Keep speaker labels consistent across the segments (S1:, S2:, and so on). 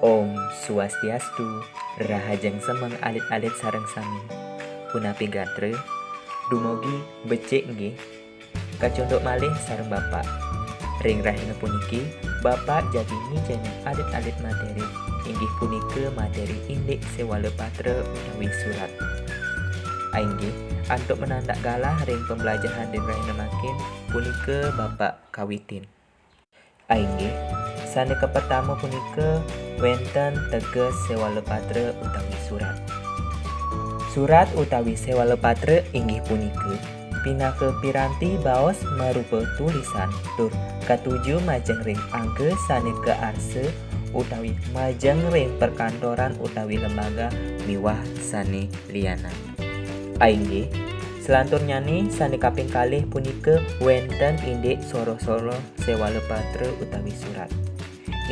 S1: Om Swastiastu, Rahajeng Semeng alit-alit sareng sami. Punapi gatre, dumugi becik nggih. Kacondok malih sareng Bapak. Ring rahina puniki, Bapak jadi ngijeni alit-alit materi. Inggih punika materi indik sewale patra utawi surat. Ainggih, antuk menandak galah ring pembelajaran den rahina makin punika Bapak kawitin. Ainggih, saneka pertama punika wenten teges sewale patra utawi surat. Surat utawi sewale patra inggih punika pinaka piranti baos marupa tulisan tur katuju majeng ring angge saneka arse utawi majeng ring perkantoran utawi lembaga miwah sane liyana. Ainggih, selantur nyani sane kaping kalih punika wenten indik soro-soro sewale patra utawi surat.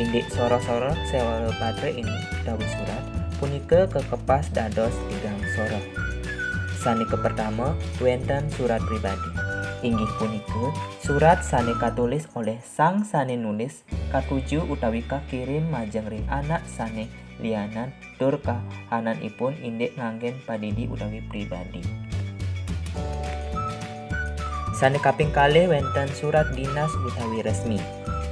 S1: Indik soro-soro sewale patra ini utawi surat punika kekepas dados 3 soro. Saneka pertama wenten surat pribadi. Inggih punika surat sane katulis oleh sang sane nulis katuju utawi kakirim majeng ring anak sane liyanan tur kahananipun indik nganggen padidi utawi pribadi. Sane kaping kalih wenten surat dinas utawi resmi.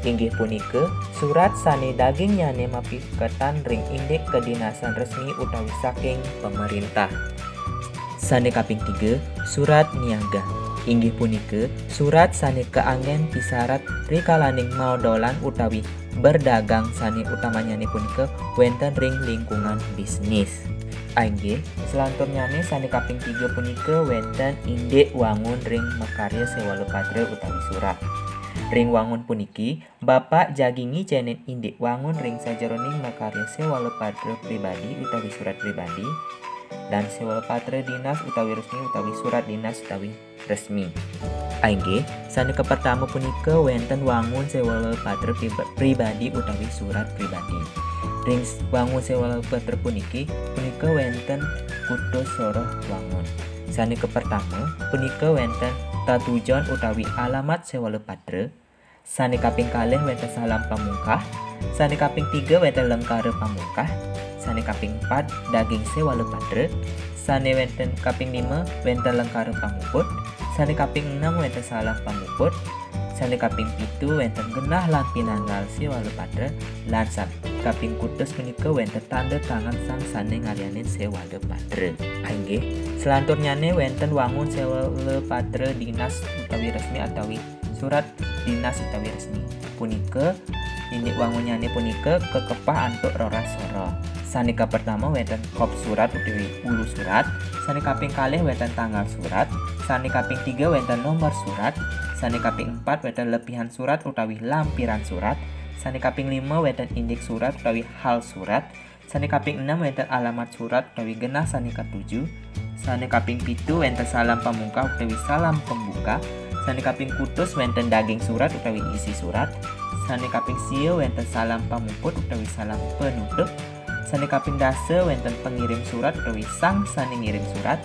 S1: Inggih punika surat sane daging nyane mapiketan ring indik kedinasan resmi utawi saking pemerintah. Sane kaping 3 surat niaga. Inggih punika surat sane keanggen pisarat rikalaning maudolan utawi berdagang sane utamanyane punika wenten ring lingkungan bisnis. Ainggih, selantur nyane sane kaping 3 punika wenten indik wangun ring makarya sewale patra utawi surat. Ring wangun puniki Bapak jagi ngijenen indik wangun ring sajeroning makarya sewale patra pribadi utawi surat pribadi dan sewale patra dinas utawi resmi utawi surat dinas utawi resmi. Ainggih, saneka pertama punika wenten wangun sewale patra pribadi utawi surat pribadi. Ring wangun sewale patra puniki punika wenten kutus soroh wangun. Saneka pertama punika wenten tatujon utawi alamat sewale patra. Sane kaping kalih wenten salam pamungkah. Sane kaping 3 wenten lengkara pamungkah. Sane kaping 4 daging sewale patra. Sane wenten kaping 5 wenten lengkara pamuput. Sane kaping 6 wenten salam pamuput. Sane kaping 7 wenten genah lan pinanggal sewale patra. Lan kaping kutus punika wenten tanda tangan sang sane ngalianin sewale patra. Ainggih, selantur nyane wenten wangun sewale patra dinas utawi resmi atawi surat dinas utawi resmi. Punika indik wangun nyane punika kekepah antuk roras soro. Saneka pertama wenten kop surat utawi ulu surat. Sane kaping kalih wenten tanggal surat. Sane kaping 3 wenten nomor surat. Sane kaping 4 wenten lebihan surat utawi lampiran surat. Sane kaping 5 wenten indik surat utawi hal surat. Sane kaping 6 wenten alamat surat utawi genah sane katuju. Sane kaping 7 wenten salam pamungkah utawi salam pembuka. Sane kaping kutus wenten daging surat utawi isi surat. Sane kaping sieu wenten salam pamuput utawi salam penutup. Sane kaping dasa wenten pengirim surat utawi sang sane ngirim surat.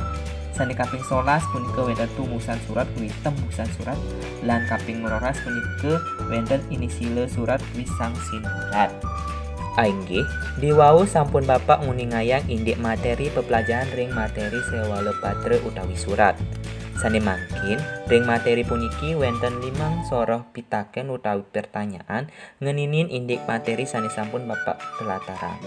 S1: Sane kaping 11 punika wenten tumusan surat utawi tembusan surat. Lan kaping 12 punika wenten inisile surat utawi sang sinurat. Ainggih, diwau sampun Bapak nguningayang indik materi pepelajaran ring materi sewale patra utawi surat. Sane mangkin ring materi puniki wenten 5 soroh pitaken utawi pertanyaan ngeninin indik materi sane sampun Bapak telataran.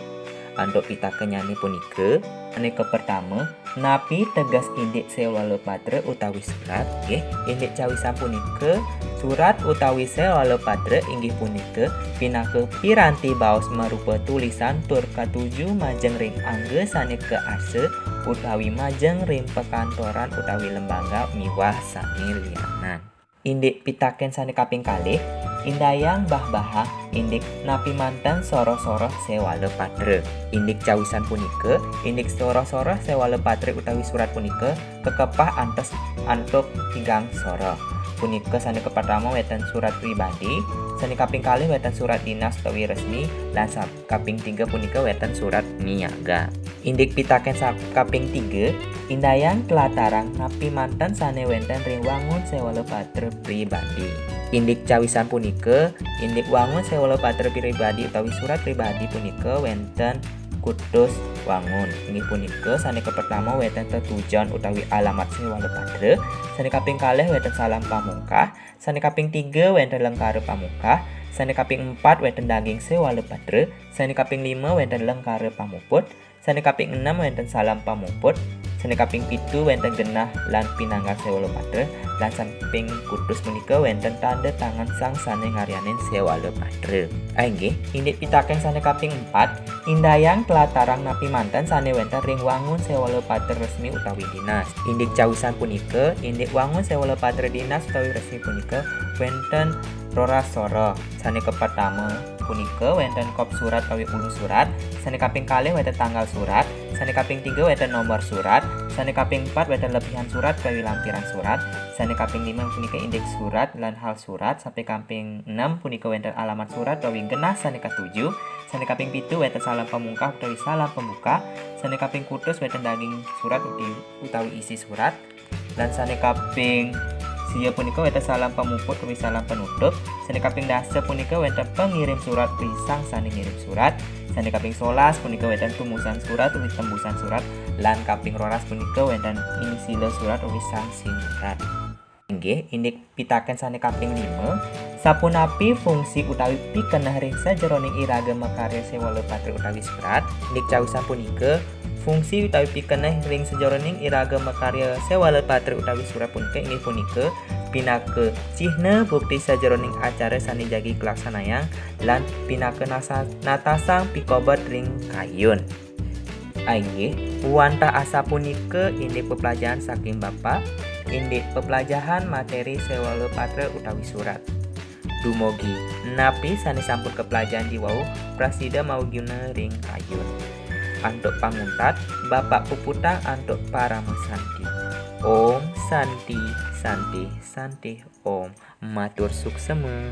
S1: Antuk pitaken nyane punika aneka pertama napi tegas indik sewale patra utawi surat. Nggih, indik cawisan punika surat utawi sewale patra inggih punika pinaka piranti baos marupa tulisan tur katuju majeng ring angge sane kearse utawi majeng ring pekantoran utawi lembaga miwah sane liyanan. Indik pitaken sane kaping kalih indayang bah-bahang indik napi mantan soro-soroh sewale patra. Indik cawisan punika indik soro-soroh sewale patra utawi surat punika kekepah antuk 3 soroh. Punika sane pertama wenten surat pribadi, sane kaping kalih wenten surat dinas utawi resmi, lan kaping 3 punika wenten surat niaga. Indik pitaken kaping 3 indayang telatarang napi mantan sane wenten ring wangun sewale patra pribadi. Indik cawisan punika indik wangun sewala patra pribadi utawi surat pribadi punika wenten kutus wangun. Inggih punika sanika pertama wenten tetujon utawi alamat sewala patra, sanika kaping kalih wenten salam pamungkah, sanika kaping 3 wenten lengkara pamungkah, sanika kaping 4 wenten daging sewala patra, sanika kaping 5 wenten lengkara pamuput, sanika kaping 6 wenten salam pamuput, sanika kaping 7 wenten genah lan pinanggal sewala patra, lan samping kutus punika wenten tanda tangan sang sane ngaryanin sewala patra. Inggih, indik pitaken sane kaping 4, indayang pelatarang napi manten sane wenten ring wangun sewala patra resmi utawi dinas. Indik cawisan punika, indik wangun sewala patra dinas utawi resmi punika wenten roras soro. Sane pertama punika wenten kop surat utawi ulu surat, sane kaping kalih wenten tanggal surat, sane kaping 3 wenten nomor surat, sane kaping 4 wenten lebihan surat utawi lampiran surat, sane kaping 5 punika indeks surat lan hal surat, sampai kaping 6 punika wenten alamat surat utawi genah sane ka-7, sane kaping 7 wenten salam pamungkah utawi salam pembuka, sane kaping kutus wenten daging surat utawi isi surat, lan sane kaping siya punika wenten salam pamuput utawi salam penutup, sane kaping 10 punika wenten pengirim surat utawi sang sane ngirim surat, sane kaping 11 punika wenten tumusan surat utawi tembusan surat, lan kaping 12 punika wenten inisile surat utawi sang surat. Inggih, indik pitaken sane kaping 5, sapunapi fungsi utawi pikenah ring sajeroning iraga makarya sewala patra utawi surat. Indik cawisan punika fungsi utawi pikenah ring sajeroning iraga makarya sewala patra utawi surat punika inggih punika pinake cihna bukti sajeroning acara sane jagi kelaksanayang lan pinake natasang pikobat ring kayun. Inggih, wantah asa punika indik pepelajaran saking Bapak, indik pepelajaran materi sewala patra utawi surat. Dumugi napi sane sampun kepelajaran di wau prasida maugina ring kayun. Antuk panguntat Bapak Puputang antuk para mesanti. Om Santi Santi Santi Om matur suksema.